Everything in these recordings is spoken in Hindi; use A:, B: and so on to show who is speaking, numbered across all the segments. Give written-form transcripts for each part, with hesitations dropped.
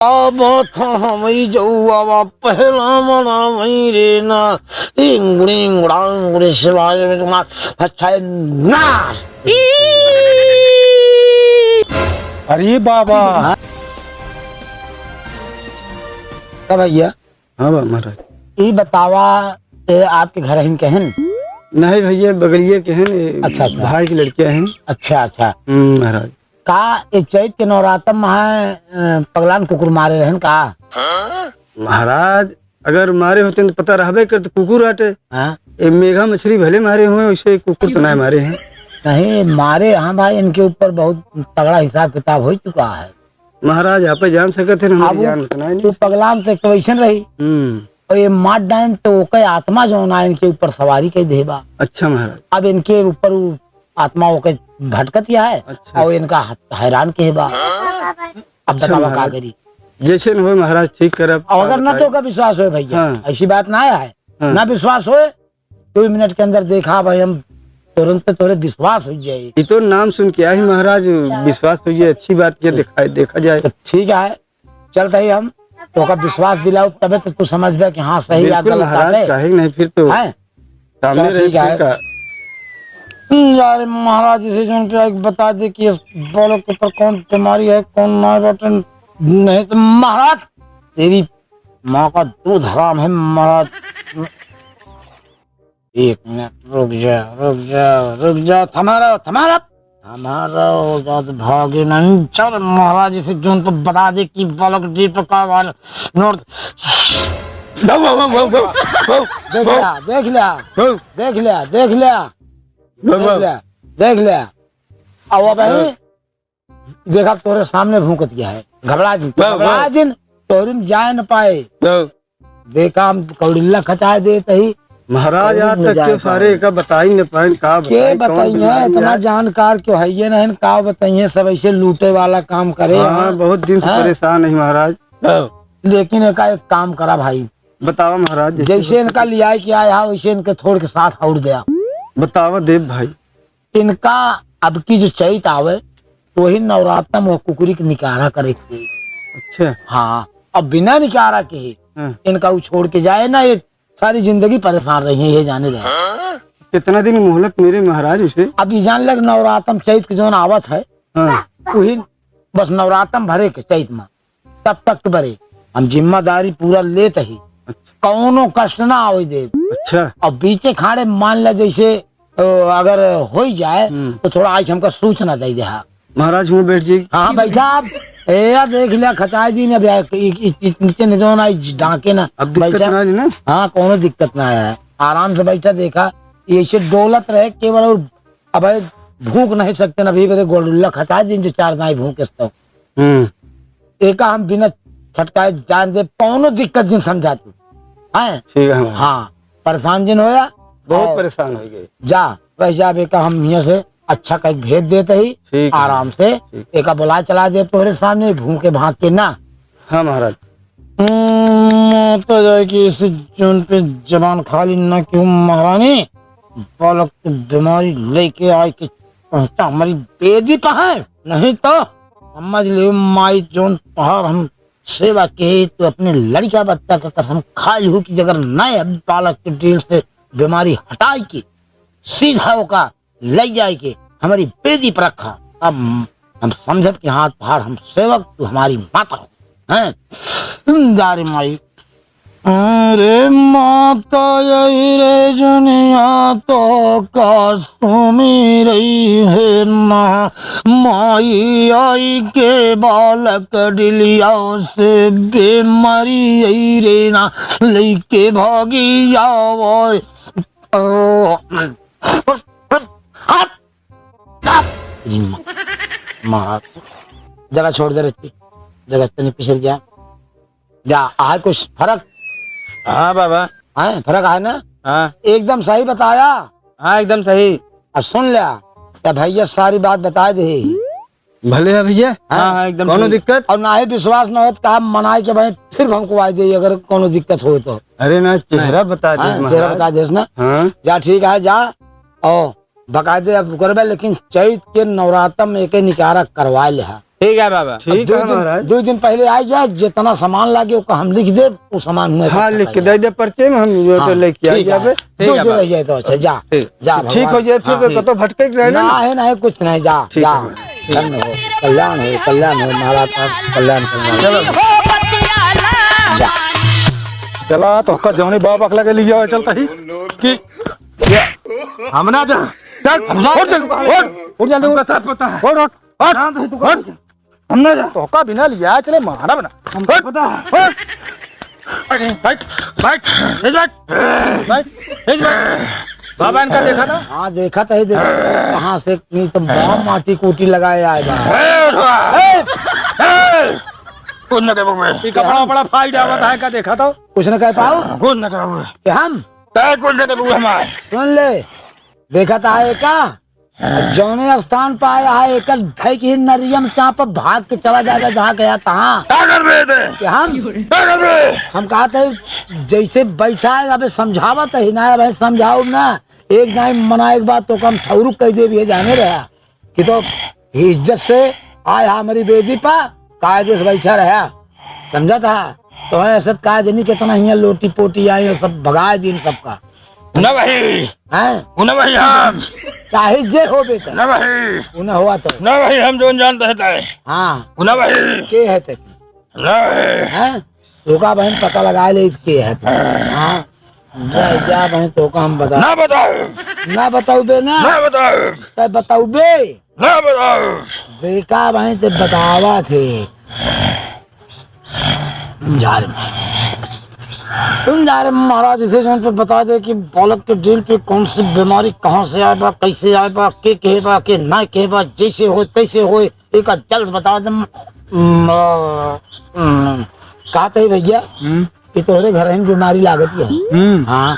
A: अब थमई जौआ पहला मना वही रे ना इंगुड़ी गुड़ांगुड़ी शिवाय में तुम्हारा अच्छा नाश।
B: अरे बाबा।
A: भैया
B: हाँ बा महाराज।
A: ये बतावा आपके घर हिन कहन?
B: नहीं भैया बगलिए के हैं।
A: अच्छा अच्छा।
B: भाई की लड़कियां हैं।
A: अच्छा अच्छा।
B: महाराज
A: का ये चैत के नवरात्र में पगलान कुकुर मारे रहन का?
B: महाराज अगर मारे होते तो पता रहबे कर तो कुकुर आटे।
A: हाँ
B: मेघा मछली भले मारे हुए वैसे कुकुर तो नहीं मारे हैं।
A: नहीं मारे। हाँ भाई इनके ऊपर बहुत तगड़ा हिसाब किताब हो चुका है
B: महाराज आप जान सकते हैं।
A: तू पगलाम तो वैसन रही और ये मार डाइन तो ओके आत्मा जो ना इनके ऊपर सवारी के देबा।
B: अच्छा महाराज।
A: अब इनके ऊपर आत्मा ओके भटकत या है।
B: अच्छा।
A: और इनका हैरान के बा। अब बतावा का करी?
B: जैसे न हो महाराज ठीक करब।
A: अगर ना तो का विश्वास हो भैया।
B: हाँ।
A: ऐसी बात ना है।
B: हाँ।
A: ना विश्वास हो 2 मिनट के अंदर देखा भाई हम तुरंत तोरे विश्वास हो जाए।
B: ये तो नाम सुन के ही महाराज विश्वास हो जाए। अच्छी बात ये देखा जाए
A: तो ठीक है चलते ही हम तो का विश्वास दिलाओ तबे तो तू समझ बे कि हाँ सही या गलत
B: महाराज काहे नहीं फिर तो
A: है।
B: सामने
A: ठीक है यार महाराज इसे जो बता दे कि इस बालक के ऊपर कौन बीमारी है कौन ना बटन नहीं तो महाराज तेरी माँ का दूध हराम है महाराज। 1 मिनट रुक जा थमारा भागे नहीं। चल महाराज इसे जो तो बता दे कि बालक दीप का वाला नोट देख लिया अब देखा तोरे सामने भूकत गया है। घबरा जिन तोरिन जाए न पाए। देखा हम कौड़िल्ला खचाए देते ही
B: महाराज आज तक क्यों सारे का बताई न पाए का
A: बताइए इतना जानकार क्यों है ये नहीं का बताइए सब ऐसे लूटे वाला काम करे।
B: हाँ, बहुत दिन से परेशान है महाराज।
A: लेकिन एक काम करा भाई।
B: बतावा महाराज।
A: जैसे इनका लिया कि आया वैसे इनके थोड़ के साथ उड़ गया।
B: बतावा देव भाई।
A: इनका अब की जो चैत आवे वही नवरात्र में कुकुरी के निकारा करे।
B: अच्छा।
A: हाँ अब बिना निकारा के इनका वो छोड़ के जाए ना ये सारी जिंदगी परेशान रही है ये जाने रहे।
B: कितना दिन मोहलत मेरे महाराज उसे?
A: अभी जान लग नवरात्र चैत के जो आवत है वही बस नवरात्र भरे के चैत में तब तक भरे हम जिम्मेदारी पूरा लेते ही कौनो कष्ट ना आवे दे।
B: अच्छा।
A: और बीचे खाड़े मान ले जैसे अगर हो जाए तो थोड़ा आज हमका सूचना दे दे।
B: महाराज हूँ बैठ जी।
A: हाँ बैठा आप देख लिया खचाई दी ना नीचे निजोन आई डाके ना।
B: अब दिक्कत ना।
A: हाँ कोनो दिक्कत ना आया आराम से बैठा देखा ऐसे डोलत रहे केवल अब भूख नहीं सकते ना भी गोलुल्ला खचा दी जो 4 दाई भूख एक हम बिना छटकाए जान दे कोनो दिक्कत जिन समझा तू है। हाँ परेशान जिन होया
B: बहुत परेशान हो गए।
A: जा बस जा बेका हम यहाँ से अच्छा कहीं भेज देते ही आराम से एक बुला चला दे तोहरे सामने भूखे भाग के ना।
B: हाँ महाराज।
A: तो जाएगी इस जोन पे जबान खाली ना क्यों महारानी बालक की बीमारी लेके आए कि पहुंचा हमारी बेदी पहाड़ नहीं तो समझ ले माई जोन पहाड़ हम सेवा के तो अपने लड़का बच्चा का कसम खा लू की अगर नए बालक के दिल से बीमारी हटाई के सीधा होका ले जाए के हमारी बेदी पर रखा। अब हम समझब कि हाथ पहाड़ हम सेवक तू हमारी माता हैं जा रे माई। अरे माता यही रे जुनिया तो का सुमी रही है ना माई आई के बालक डिलिया से बेमारी यही रे ना लेके भागी जाओ। जगह छोड़ दे रही जगह तनी पिछड़ गया जा आए कुछ फर्क?
B: हाँ बाबा।
A: है फर्क है ना?
B: हाँ
A: एकदम सही बताया।
B: हाँ एकदम सही।
A: और सुन लिया तो भैया सारी बात बता दे
B: भले है भैया। हाँ एकदम कोनो दिक्कत
A: और ना ही विश्वास न हो तो आप मनाए के भाई फिर हमको आ जाइए अगर कोनो दिक्कत हो तो।
B: अरे ना चेहरा बता दे।
A: चेहरा बता दे ना। जा ठीक है जा और बकायदे अब करबे लेकिन चैत के नवरात्र में एक निकारा करवा ले।
C: ठीक है बाबा।
B: ठीक है महाराज।
A: 2 दिन पहले आ जाए, जितना सामान लागे वो हम लिख दे, वो सामान में
B: हाँ लिख के दे दे पर्चे में, हम
A: हाँ,
B: लेके आ
A: ठीक
B: जाए।
A: है। 2 दिन रह जाए तो अच्छा, जा जा
B: ठीक हो जाए फिर तो कतो भटके रहना
A: ना है, नहीं कुछ नहीं, जा
B: ठीक
A: जा।
B: है।
A: धन्य हो, कल्याण हो, कल्याण हो, महाराज का कल्याण करना। जा।
C: चला तो का जौनी बाप अखला के लिए चलता ही कि हम ना जा। चल उठ जल्दी, उठ जल्दी, उठ साथ पता है, उठ हम ना जा तो का बिना लिया चले मारा बना हम पता है। बैठ बैठ बैठ बाबा इनका देखा था।
A: हाँ देखा था, कहाँ से नहीं तो बम माटी कूटी लगाए आए बा।
C: कुछ न कह कपड़ा बड़ा फाइट आवत है का देखा था।
A: कुछ न कह पाओ
C: कुछ न कह
A: कि हम
C: कुछ न कह हमारे
A: सुन ले, देखा था है का जौने स्थान पर आया है एक भाई की नरियम चाप भाग के चला जाएगा जहाँ गया तहाँ। कि हम कहा था जैसे बैठा है, अबे समझावत है ना भाई, समझाओ ना एक ना मना एक बात तो कम ठौरू कह दे भी जाने रहा कि तो इज्जत से आया हमारी बेदी पर कायदे से बैठा रहा, समझा था तो ऐसा कायदे नहीं कितना यहाँ लोटी पोटी आई और सब भगाए दिन सबका
C: न भाई
A: है
C: न भाई हम
A: चाहे जे हो बेटा
C: न भाई
A: उन्हें हुआ तो
C: न भाई हम जो जानते हैं
A: हाँ
C: न भाई
A: के है ते
C: न भाई
A: हैं रोका बहन पता लगा ले इसके है हाँ जा बहन तो का हम बता
C: ना बताओ
A: ना बताऊ बे ना
C: ना बताओ
A: ते बताऊ बे
C: ना बताओ
A: देखा बहन ते बतावा थे जा रहे महाराज इसे जो पे बता दे कि बालक के दिल पे कौन सी बीमारी कहाँ से आए बा, कैसे आए बा, के कहे बा के ना कहे बा, जैसे हो तैसे हो एक जल्द बता दे। कहते है भैया कि तोहरे घर में बीमारी लागत है। हाँ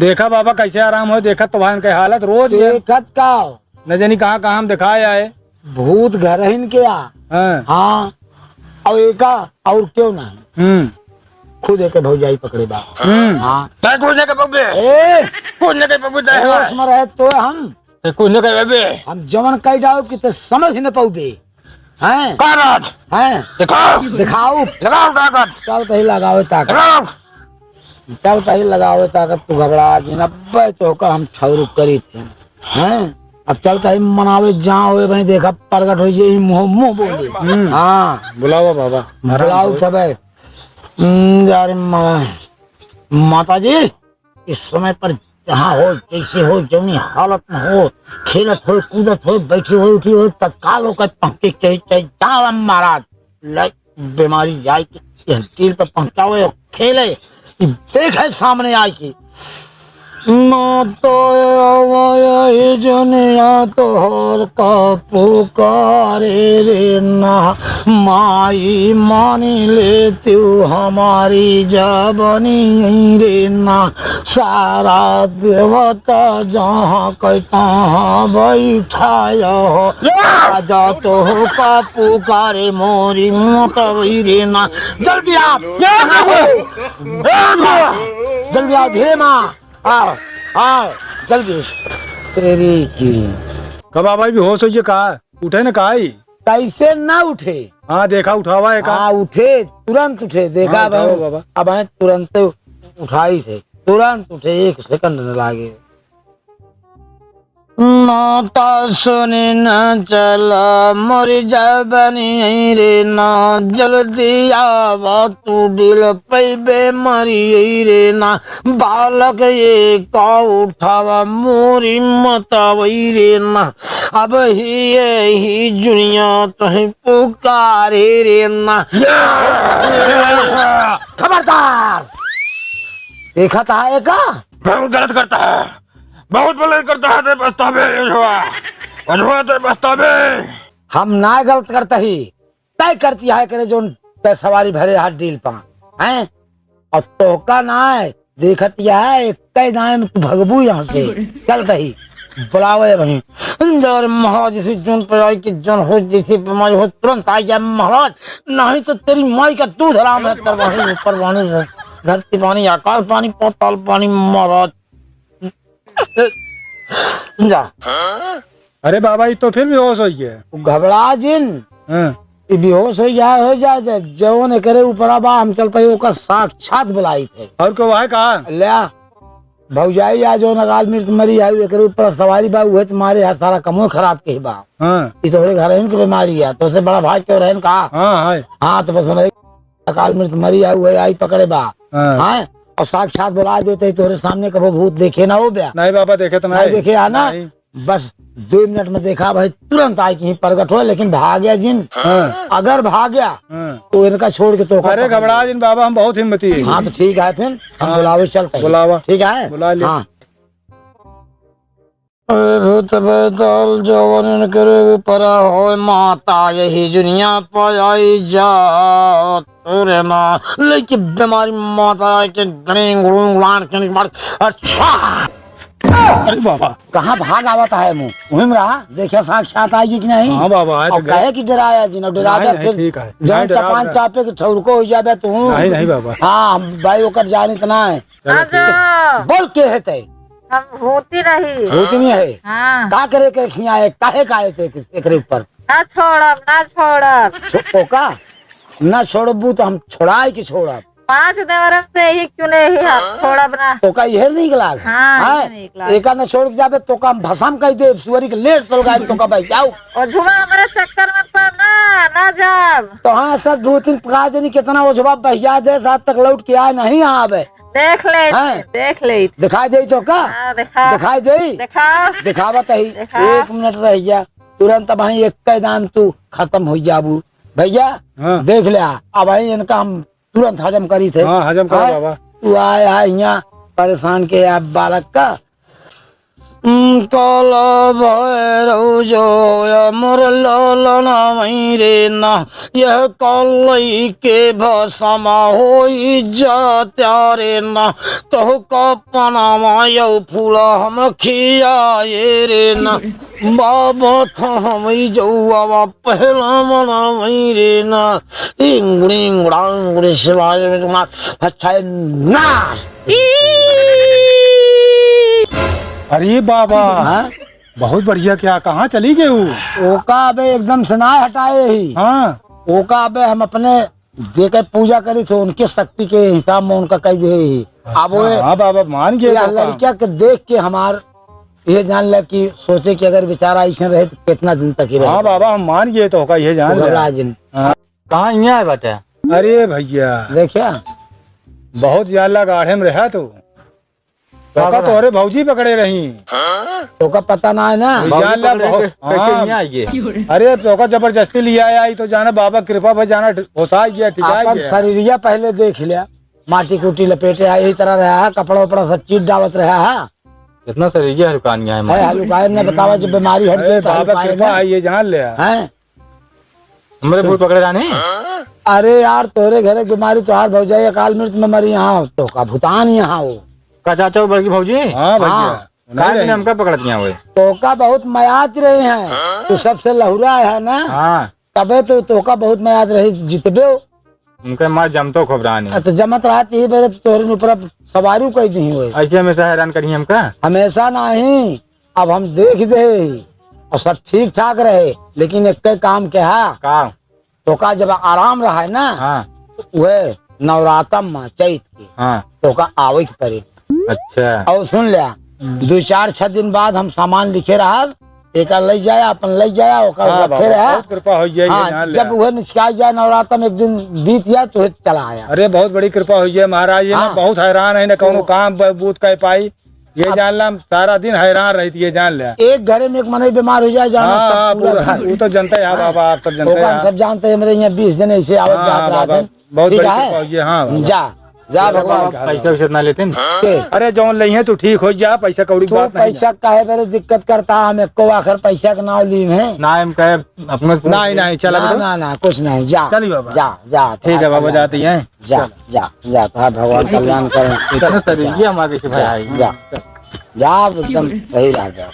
C: देखा बाबा कैसे आराम हो, देखा तुम्हारे के हालत रोज
A: देखत का
C: न जानी कहाँ कहाँ हम दिखाए आए
A: भूत घर हिन के आ। हाँ और एका और क्यों ना खुद एक भौजाई पकड़े बा। हाँ
C: कूदने के बब्बे कूदने के बब्बे
A: होश में रहे तो
C: कूदने के बब्बे
A: हम जवन कह जाओ कि ते समझ ही न पाऊबे हैं
C: कारत
A: हैं
C: दिखाओ
A: दिखाओ
C: लगाओ ताकत
A: चल तही लगाओ ताकत
C: लगाओ
A: चल तही लगाओ ताकत तू घबरा जी नब्बे तो का हम छौरू करी थे हैं अब चल तही मनावे जहाँ हुए भाई देखा प्रगट हो जाए मुंह मुंह बोले। हाँ
C: बुलाओ बाबा
A: बुलाओ सब माता जी इस समय पर जहाँ हो जैसे हो जौनी हालत में हो, खेलत हो कूदत हो बैठी हो उठी हो तत्काल होकर पहुंचे चाहिए महाराज बीमारी जाए कि दिल पर पहुंचाओ खेले देखे सामने आए की जनिया तोहर का पुकारे रे ना माई मानी ले तू हमारी जबनी रे ना सारा देवता जहाँ कहता बैठाया हो राजा तो का पुकारे मोरी मोतवी रे ना जल्दी आप जल्दी आओ धीरे माँ आओ आओ जल्दी तेरी की
C: कब बाबा भी होश हो कहा उठे न कहा
A: कैसे ना उठे।
C: हाँ देखा उठावा है
A: हाँ उठे तुरंत उठे देखा
C: हाँ, बाबा
A: अब आए तुरंत उठाई थे तुरंत उठे 1 सेकंड न लागे। माता सुने न चला मोरी जबनी रे ना जल्दी आवा तू बिल पैबे मरी रे ना बालक ये का उठावा मोरी मतावई रे ना अब ही दुनिया तुहे पुकारे रे ना। खबरदार देखा था है का
C: बहुत गलत करता है बहुत गलत करता है बस्ताबे ते बस्ताबे
A: हम ना गलत करता ही तय करती है करे जो तय सवारी भरे हाथ डील पा हैं और तोका ना है देखती है एक दाएं में तू भगबू यहाँ से चलता ही बुलावे वहीं जर महाराज से जोन पर आई कि जोन हो जैसे बीमारी हो तुरंत आ जाए महाराज नहीं तो तेरी माई का दूध हराम है तरवानी ऊपर पानी धरती पानी आकाश पानी पाताल पानी महाराज जा।
C: अरे बाबा ये तो फिर भी होश हो गया
A: घबरा जिन
B: हाँ
A: ई बेहोश हो जाए जवन करे ऊपर बा हम चलते ओकर साक्षात बुलाई थे
B: और को है कहा
A: लिया भौजाई आ जो नगाल मिर्च मरी है एकरे ऊपर सवारी बा उहे तुम्हारे है सारा कमो खराब के ही बा
B: हाँ
A: ई तोरे घर की बीमारी है तो से बड़ा भाई क्यों रहन का
B: हाँ है
A: हाँ तो बस नगाल मिर्च मरी है उहे आई पकड़े बा
B: हाँ
A: हाँ और साक्षात बुला देते तोरे सामने कबो भूत देखे ना हो बया
B: नहीं बाबा देखे तो
A: नहीं
B: नहीं
A: देखे आना
B: नहीं।
A: बस 2 मिनट में देखा भाई तुरंत आई कि प्रकट हो लेकिन भाग गया जिन
B: हाँ
A: अगर भाग गया
B: हाँ
A: तो इनका छोड़ के तो
B: अरे घबरा जिन बाबा हम बहुत हिम्मती है
A: हाँ तो ठीक है फिर हम
B: हाँ।
A: बुलावे चलते हैं।
B: बुलावा
A: ठीक है
B: बुला लिया।
A: हाँ भूत बैताल जवन करे परा हो माता यही दुनिया पर आई जा तोरे माँ लेके बीमारी माता के ग्रिंग ग्रुंग लान के निकल अच्छा
B: अरे बाबा
A: कहाँ भाग आवता है मुँह वहीं में रहा देखिए साक्षात आएगी कि नहीं
B: हाँ बाबा आए
A: और
B: तो गए
A: कहे कि डराया जी ना डरा
B: नहीं,
A: दे
B: नहीं,
A: फिर
B: ठीक है।
A: जब
B: नहीं, डरा
A: चपान
B: दे।
A: चापे के ठौरको हो जाबे तू
B: नहीं नहीं बाबा
A: हाँ भाई ओकर जान इतना है
B: चलो ठीक है।
D: आजो
A: बोल के है ते
D: हम होती रही
A: होती नहीं है
D: हाँ
A: का करे के खिया है काहे का आए थे एकरे ऊपर
D: ना छोड़ब ना छोड़ब
A: ओका ना छोड़बू तो हम छोड़ाए कि छोड़ब
D: 5 देवरम से ही क्यों नहीं हम छोड़ब ना
A: ओका यह नहीं लाग
D: हाँ, यह नहीं लाग।
A: एका न छोड़ के जाबे तो का हम भसम कह दे सुअरी के लेट चल गए तो का भाई जाओ
D: और झुमा हमारे चक्कर मत पर ना ना जाब
A: तो हाँ सर 2-3 पका जनी कितना वो जवाब बहिया दे रात तक लौट के आए नहीं यहाँ आवे
D: देख ले
A: हाँ।
D: देख ले
A: दिखाई दे तो का
D: हाँ, दिखा
A: दिखाई दे
D: दिखा
A: दिखावत ही
D: दिखा।
A: 1 मिनट रह गया तुरंत वही एक कैदान तू खत्म हो जाबू भैया
B: हाँ
A: देख लिया अब वही इनका हम तुरंत हजम करी थे
B: हाँ हजम करो
A: हाँ,
B: बाबा
A: तू आया है यहाँ परेशान के आप बालक का काला भैरव जो अमर लालना वहीं रे ना यह कालई के भसमा हो जा त्यारे ना तो का पनामा यौ फूला हम खियाए रे ना बाबा था हम जौआ पहला मना वहीं रे ना इंगुड़ी इंगुड़ी शिवाय में अच्छा ना
B: अरे बाबा
A: हाँ?
B: बहुत बढ़िया क्या कहाँ चली गई वो
A: ओका अबे एकदम से ना हटाए ही
B: हाँ
A: ओका अबे हम अपने देकर पूजा करी थे उनके शक्ति के हिसाब में उनका कह दे ही अब वो
B: हाँ बाबा मान गए तो काम।
A: लड़किया के देख के हमार ये जान ले कि सोचे कि अगर बेचारा ऐसा रहे तो कितना दिन तक ही रहे
B: हाँ बाबा हम मान गए तो होगा ये जान ले।
C: कहाँ यहाँ है बेटा
B: अरे भैया
A: देखिया
B: बहुत ज्यादा गाढ़े में रहा तो टोका तो अरे भौजी पकड़े रही
A: ओका पता ना है ना
B: जान ला बहुत
C: कैसे
B: हाँ,
C: यहाँ आइए
B: अरे टोका जबरदस्ती लिया आई तो जाना बाबा कृपा भाई जाना होसा गया टिका
A: अपन
B: गया
A: शरीरिया पहले देख लिया माटी कुटी लपेटे है यही तरह रहा है कपड़ा उपड़ा सब चीज डालत रहा है
C: कितना शरीर है दुकान यहाँ
A: है हलुकाय ने बतावा जब बीमारी हट
B: अरे
A: गई तो
B: बाबा
A: हलुकाय
B: कृपा
A: ने
B: है ये जान ले
A: हैं
C: हमारे भूत पकड़े जाने
A: अरे यार तोरे घरे की बीमारी तो हार भौजाई अकाल मृत में मरी यहाँ तो का भूतान यहाँ हो
C: का चाचा बड़की भौजी
B: हाँ भैया
A: हाँ।
C: कहाँ ने हमका पकड़ती हैं वो
A: तो का बहुत मयात रहे हैं तो सबसे लहुरा है ना
C: हाँ
A: तबे तो का बहुत मयात रही जितबे हो।
C: उनके मार जमतो खोबरानी
A: तो जमत रहती ही बेरे तो तोरे ऊपर सवारी कह दी हुए
C: ऐसे हमेशा हैरान करिए हमका
A: हमेशा नहीं अब हम देख दे और सब ठीक ठाक रहे लेकिन एक काम के है
C: का
A: तो का जब आराम रहा है ना
C: हाँ
A: वह नवरातम में चैत के
C: हाँ
A: तो का आवे के पड़े
C: अच्छा
A: और सुन लिया 2-4-6 दिन बाद हम सामान लिखे रहा एक ले जाया अपन ले जाया ओकर
B: हाँ
A: रखे
B: बाबा
A: रहा
B: बहुत कृपा हो जाए ये
A: हाँ
B: जान ले
A: जब वह निचकाई जाए नवरातम एक दिन बीत गया तो चला आया
B: अरे बहुत बड़ी कृपा हुई है महाराज ये ना
A: हाँ।
B: बहुत हैरान है ना कौनो काम बूत कह पाई ये जान ला सारा दिन हैरान रही थी ये जान ले
A: एक घरे में एक मनई बीमार हो जाए जाना
B: हाँ हाँ
A: सब पूरा
B: पूरा
A: घर।
B: वो तो जनता है बाबा आप सब जनता
A: ओका हम
B: है
A: सब जानते हैं मेरे यहाँ 20 दिन ऐसे आवत
B: हाँ,
A: जात
B: हाँ,
A: रहा
B: बाबा,
A: था
B: बहुत
A: ठीक
B: बड़ी कृपा
A: है
B: हुई है हाँ बाबा।
A: जा भगवान
C: पैसा वैसा ना लेते हैं
A: के
B: अरे जौन लई है तू ठीक हो जा पैसा कौड़ी की
A: तू
B: बात नहीं
A: पैसा काहे मेरे दिक्कत करता हम एको आखिर पैसा का नाम ली है
C: ना हम कहे अपने
B: नहीं नहीं चला
A: ना ना ना कुछ नहीं जा
B: चलिए बाबा।
A: जा
B: ठीक है बाबा जाती हैं
A: जा भगवान कल्याण करें
C: इतना शरीर हमारे से भाई
A: जा एकदम सही रह जाओ